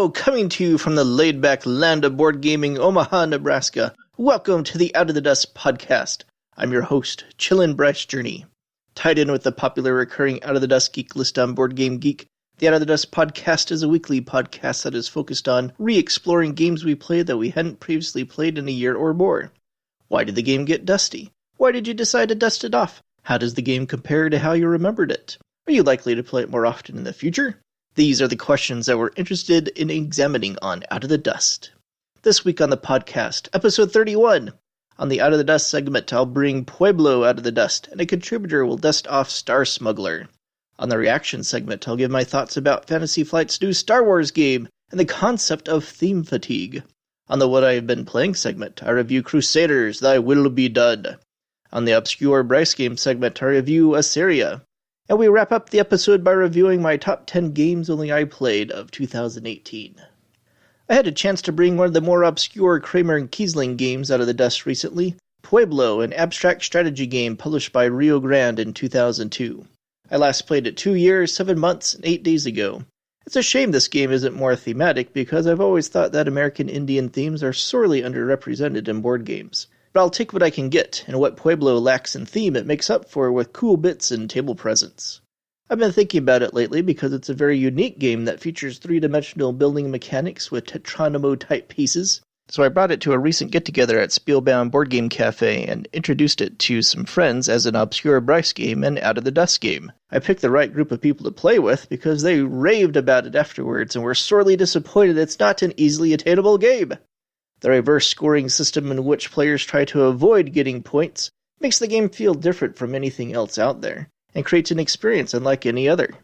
Hello, coming to you from the laid-back land of board gaming, Omaha, Nebraska. Welcome to the Out of the Dust podcast. I'm your host, Chillin' Bryce Journey. Tied in with the popular recurring Out of the Dust Geek list on Board Game Geek, the Out of the Dust podcast is a weekly podcast that is focused on re-exploring games we played that we hadn't previously played in a year or more. Why did the game get dusty? Why did you decide to dust it off? How does the game compare to how you remembered it? Are you likely to play it more often in the future? These are the questions that we're interested in examining on Out of the Dust. This week on the podcast, episode 31. On the Out of the Dust segment, I'll bring Pueblo out of the dust, and a contributor will dust off Star Smuggler. On the reaction segment, I'll give my thoughts about Fantasy Flight's new Star Wars game, and the concept of theme fatigue. On the What I Have Been Playing segment, I review Crusaders, Thy Will Be Done. On the Obscure Bryce game segment, I review Assyria. And we wrap up the episode by reviewing my top 10 games only I played of 2018. I had a chance to bring one of the more obscure Kramer and Kiesling games out of the dust recently, Pueblo, an abstract strategy game published by Rio Grande in 2002. I last played it 2 years, 7 months, and 8 days ago. It's a shame this game isn't more thematic, because I've always thought that American Indian themes are sorely underrepresented in board games. But I'll take what I can get, and what Pueblo lacks in theme it makes up for with cool bits and table presence. I've been thinking about it lately because it's a very unique game that features three-dimensional building mechanics with Tetronimo-type pieces, so I brought it to a recent get-together at Spielbound Board Game Cafe and introduced it to some friends as an Obscure Bryce game and Out of the Dust game. I picked the right group of people to play with because they raved about it afterwards and were sorely disappointed it's not an easily attainable game. The reverse scoring system in which players try to avoid getting points makes the game feel different from anything else out there, and creates an experience unlike any other.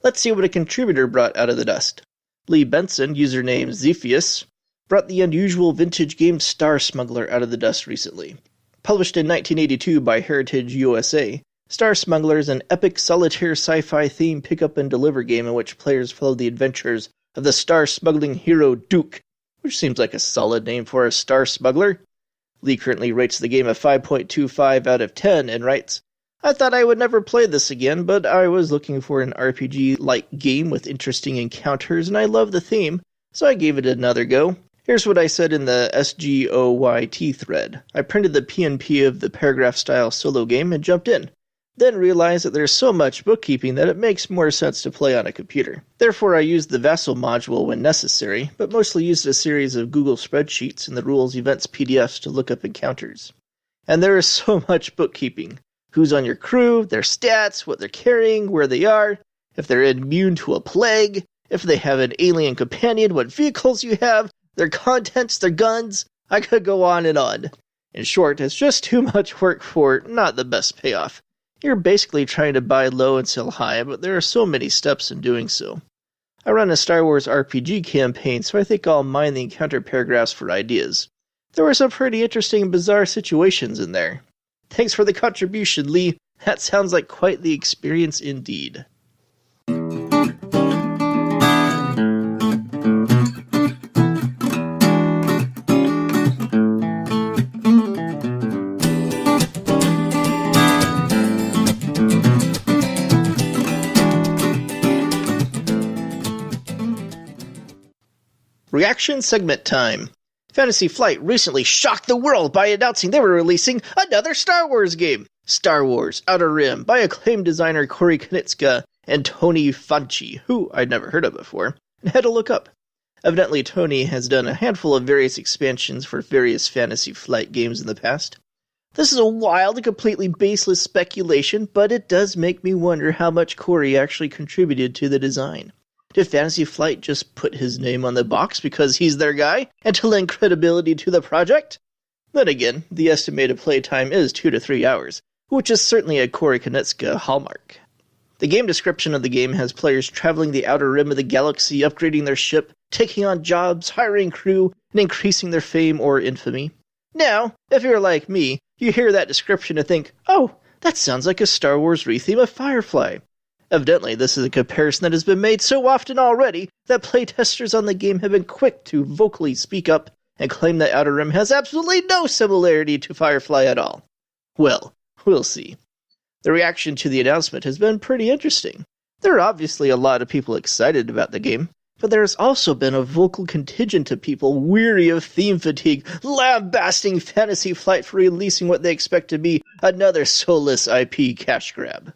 Let's see what a contributor brought out of the dust. Lee Benson, username Zephius, brought the unusual vintage game Star Smuggler out of the dust recently. Published in 1982 by Heritage USA, Star Smuggler is an epic solitaire sci-fi themed pick-up-and-deliver game in which players follow the adventures of the star-smuggling hero Duke, which seems like a solid name for a star smuggler. Lee currently rates the game a 5.25 out of 10 and writes, I thought I would never play this again, but I was looking for an RPG-like game with interesting encounters, and I love the theme, so I gave it another go. Here's what I said in the SGOYT thread. I printed the PNP of the paragraph-style solo game and jumped in. Then realized that there's so much bookkeeping that it makes more sense to play on a computer. Therefore, I used the Vassal module when necessary, but mostly used a series of Google spreadsheets and the rules events PDFs to look up encounters. And there is so much bookkeeping. Who's on your crew, their stats, what they're carrying, where they are, if they're immune to a plague, if they have an alien companion, what vehicles you have, their contents, their guns. I could go on and on. In short, it's just too much work for not the best payoff. You're basically trying to buy low and sell high, but there are so many steps in doing so. I run a Star Wars RPG campaign, so I think I'll mine the encounter paragraphs for ideas. There were some pretty interesting and bizarre situations in there. Thanks for the contribution, Lee. That sounds like quite the experience indeed. Reaction segment time. Fantasy Flight recently shocked the world by announcing they were releasing another Star Wars game, Star Wars Outer Rim, by acclaimed designer Corey Konieczka and Tony Fanchi, who I'd never heard of before, and had to look up. Evidently, Tony has done a handful of various expansions for various Fantasy Flight games in the past. This is a wild and completely baseless speculation, but it does make me wonder how much Corey actually contributed to the design. Did Fantasy Flight just put his name on the box because he's their guy, and to lend credibility to the project? Then again, the estimated playtime is 2 to 3 hours, which is certainly a Corey Konieczka hallmark. The game description of the game has players traveling the outer rim of the galaxy, upgrading their ship, taking on jobs, hiring crew, and increasing their fame or infamy. Now, if you're like me, you hear that description and think, oh, that sounds like a Star Wars retheme of Firefly. Evidently, this is a comparison that has been made so often already that playtesters on the game have been quick to vocally speak up and claim that Outer Rim has absolutely no similarity to Firefly at all. Well, we'll see. The reaction to the announcement has been pretty interesting. There are obviously a lot of people excited about the game. But there has also been a vocal contingent of people weary of theme fatigue, lambasting Fantasy Flight for releasing what they expect to be another soulless IP cash grab.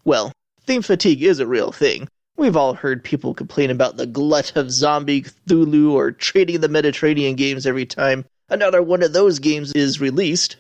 Well, theme fatigue is a real thing. We've all heard people complain about the glut of zombie, Cthulhu, or Trading the Mediterranean games every time another one of those games is released.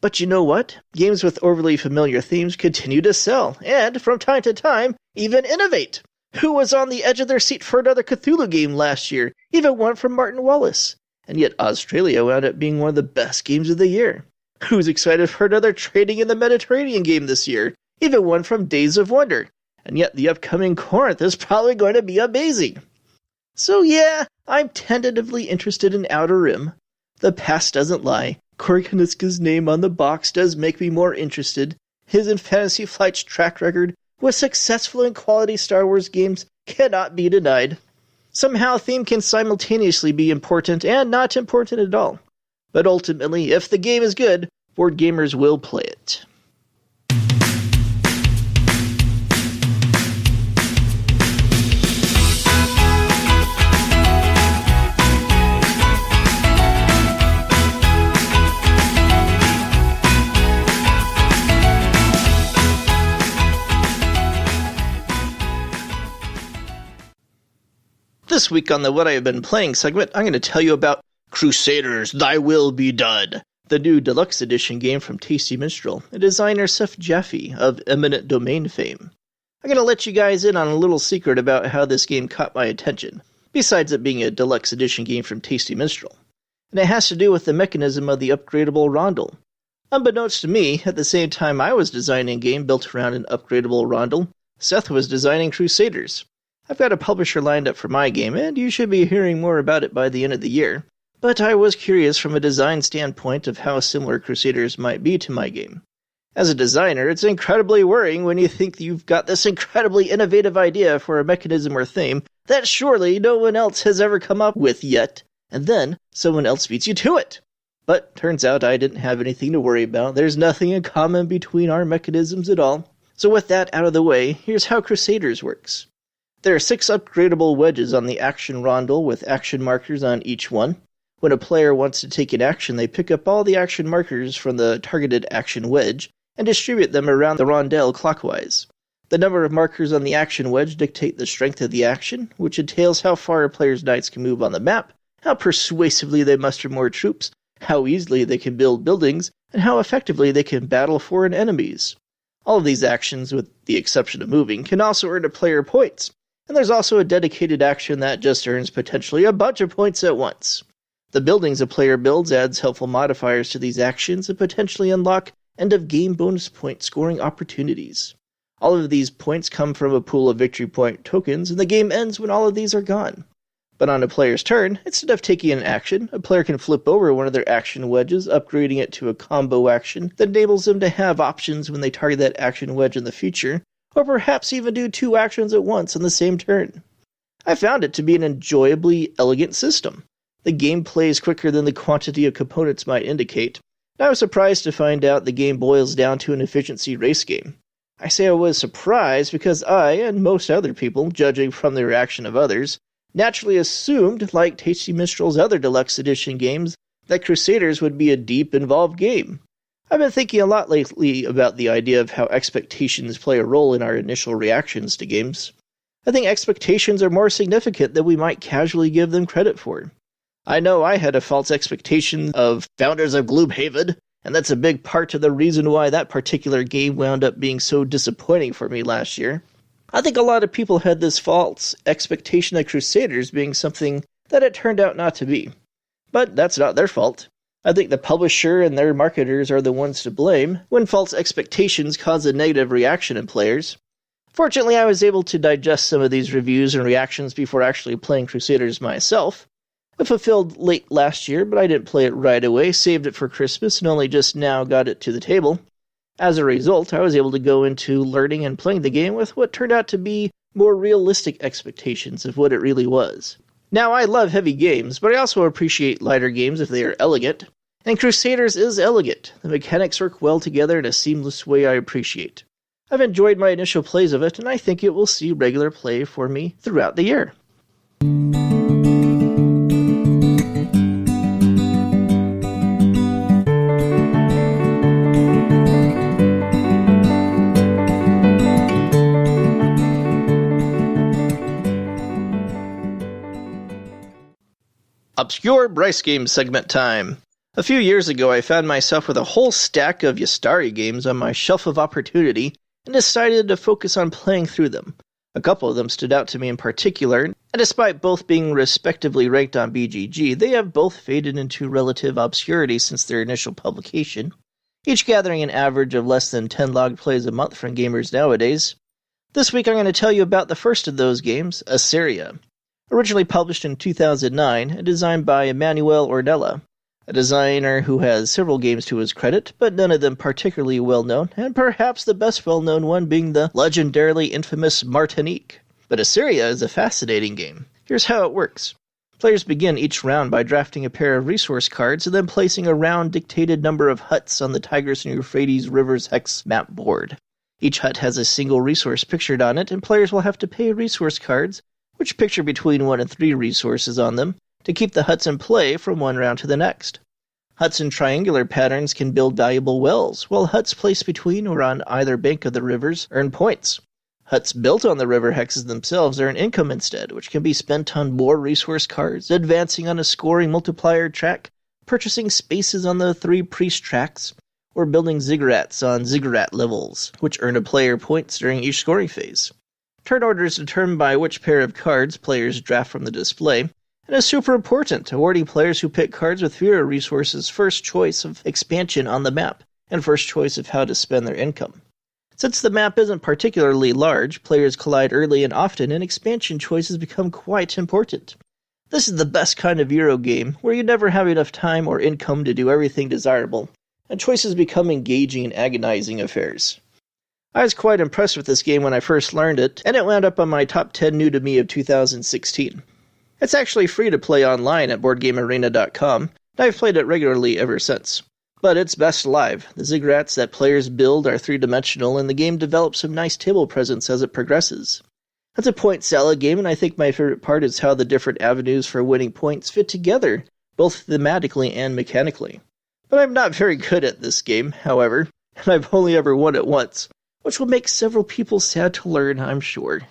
But you know what? Games with overly familiar themes continue to sell, and, from time to time, even innovate. Who was on the edge of their seat for another Cthulhu game last year? Even one from Martin Wallace. And yet Australia wound up being one of the best games of the year. Who's excited for another Trading in the Mediterranean game this year? Even one from Days of Wonder. And yet the upcoming Corinth is probably going to be amazing. So yeah, I'm tentatively interested in Outer Rim. The past doesn't lie. Corey Koniska's name on the box does make me more interested. His and Fantasy Flight's track record with successful and quality Star Wars games cannot be denied. Somehow theme can simultaneously be important and not important at all. But ultimately, if the game is good, board gamers will play it. This week on the What I Have Been Playing segment, I'm going to tell you about Crusaders, Thy Will Be Done, the new deluxe edition game from Tasty Minstrel, and designer Seth Jaffe of Eminent Domain fame. I'm going to let you guys in on a little secret about how this game caught my attention, besides it being a deluxe edition game from Tasty Minstrel. And it has to do with the mechanism of the upgradable rondel. Unbeknownst to me, at the same time I was designing a game built around an upgradable rondel, Seth was designing Crusaders. I've got a publisher lined up for my game, and you should be hearing more about it by the end of the year. But I was curious from a design standpoint of how similar Crusaders might be to my game. As a designer, it's incredibly worrying when you think you've got this incredibly innovative idea for a mechanism or theme that surely no one else has ever come up with yet, and then someone else beats you to it. But turns out I didn't have anything to worry about. There's nothing in common between our mechanisms at all. So with that out of the way, here's how Crusaders works. There are 6 upgradable wedges on the action rondel with action markers on each one. When a player wants to take an action, they pick up all the action markers from the targeted action wedge and distribute them around the rondel clockwise. The number of markers on the action wedge dictate the strength of the action, which entails how far a player's knights can move on the map, how persuasively they muster more troops, how easily they can build buildings, and how effectively they can battle foreign enemies. All of these actions, with the exception of moving, can also earn a player points. And there's also a dedicated action that just earns potentially a bunch of points at once. The buildings a player builds adds helpful modifiers to these actions and potentially unlock end-of-game bonus point scoring opportunities. All of these points come from a pool of victory point tokens, and the game ends when all of these are gone. But on a player's turn, instead of taking an action, a player can flip over one of their action wedges, upgrading it to a combo action that enables them to have options when they target that action wedge in the future, or perhaps even do 2 actions at once on the same turn. I found it to be an enjoyably elegant system. The game plays quicker than the quantity of components might indicate, and I was surprised to find out the game boils down to an efficiency race game. I say I was surprised because I, and most other people, judging from the reaction of others, naturally assumed, like Tasty Minstrel's other deluxe edition games, that Crusaders would be a deep, involved game. I've been thinking a lot lately about the idea of how expectations play a role in our initial reactions to games. I think expectations are more significant than we might casually give them credit for. I know I had a false expectation of Founders of Gloomhaven, and that's a big part of the reason why that particular game wound up being so disappointing for me last year. I think a lot of people had this false expectation of Crusaders being something that it turned out not to be. But that's not their fault. I think the publisher and their marketers are the ones to blame when false expectations cause a negative reaction in players. Fortunately, I was able to digest some of these reviews and reactions before actually playing Crusaders myself. I fulfilled late last year, but I didn't play it right away, saved it for Christmas, and only just now got it to the table. As a result, I was able to go into learning and playing the game with what turned out to be more realistic expectations of what it really was. Now, I love heavy games, but I also appreciate lighter games if they are elegant. And Crusaders is elegant. The mechanics work well together in a seamless way I appreciate. I've enjoyed my initial plays of it, and I think it will see regular play for me throughout the year. Obscure Bryce Games segment time. A few years ago, I found myself with a whole stack of Ystari games on my shelf of opportunity and decided to focus on playing through them. A couple of them stood out to me in particular, and despite both being respectively ranked on BGG, they have both faded into relative obscurity since their initial publication, each gathering an average of less than 10 logged plays a month from gamers nowadays. This week I'm going to tell you about the first of those games, Assyria. Originally published in 2009 and designed by Emmanuel Ornella, a designer who has several games to his credit, but none of them particularly well-known, and perhaps the best well-known one being the legendarily infamous Martinique. But Assyria is a fascinating game. Here's how it works. Players begin each round by drafting a pair of resource cards and then placing a round-dictated number of huts on the Tigris and Euphrates Rivers hex map board. Each hut has a single resource pictured on it, and players will have to pay resource cards, which picture between 1 and 3 resources on them, to keep the huts in play from one round to the next. Huts in triangular patterns can build valuable wells, while huts placed between or on either bank of the rivers earn points. Huts built on the river hexes themselves earn income instead, which can be spent on more resource cards, advancing on a scoring multiplier track, purchasing spaces on the 3 priest tracks, or building ziggurats on ziggurat levels, which earn a player points during each scoring phase. Turn order is determined by which pair of cards players draft from the display, and is super important, awarding players who pick cards with fewer resources first choice of expansion on the map, and first choice of how to spend their income. Since the map isn't particularly large, players collide early and often, and expansion choices become quite important. This is the best kind of Euro game, where you never have enough time or income to do everything desirable, and choices become engaging and agonizing affairs. I was quite impressed with this game when I first learned it, and it wound up on my top 10 new to me of 2016. It's actually free to play online at BoardGameArena.com, and I've played it regularly ever since. But it's best live. The ziggurats that players build are 3-dimensional, and the game develops some nice table presence as it progresses. It's a point salad game, and I think my favorite part is how the different avenues for winning points fit together, both thematically and mechanically. But I'm not very good at this game, however, and I've only ever won it once, which will make several people sad to learn, I'm sure.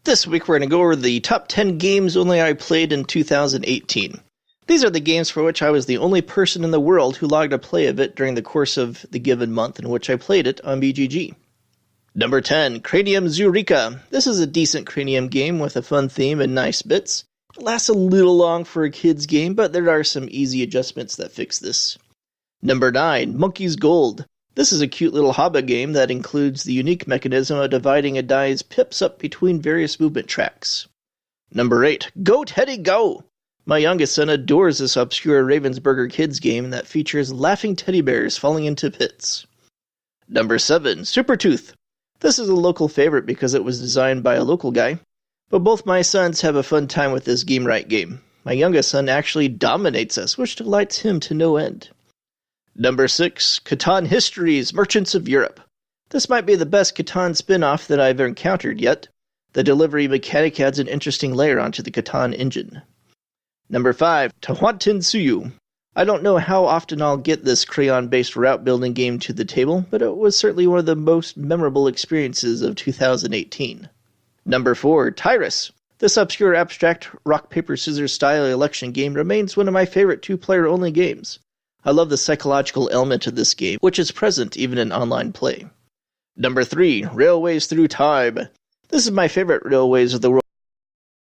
This week we're going to go over the top 10 games only I played in 2018. These are the games for which I was the only person in the world who logged a play of it during the course of the given month in which I played it on BGG. Number 10, Cranium Zurika. This is a decent Cranium game with a fun theme and nice bits. It lasts a little long for a kid's game, but there are some easy adjustments that fix this. Number 9, Monkey's Gold. This is a cute little Haba game that includes the unique mechanism of dividing a die's pips up between various movement tracks. Number 8, Go Teddy Go! My youngest son adores this obscure Ravensburger kids game that features laughing teddy bears falling into pits. Number 7, Super Tooth. This is a local favorite because it was designed by a local guy, but both my sons have a fun time with this game right game. My youngest son actually dominates us, which delights him to no end. Number 6, Catan Histories, Merchants of Europe. This might be the best Catan spin-off that I've encountered yet. The delivery mechanic adds an interesting layer onto the Catan engine. Number 5, Tehuantin Suyu. I don't know how often I'll get this crayon-based route-building game to the table, but it was certainly one of the most memorable experiences of 2018. Number 4, Tyrus. This obscure abstract rock-paper-scissors style election game remains one of my favorite 2-player-only games. I love the psychological element of this game, which is present even in online play. Number 3, Railways Through Time. This is my favorite Railways of the World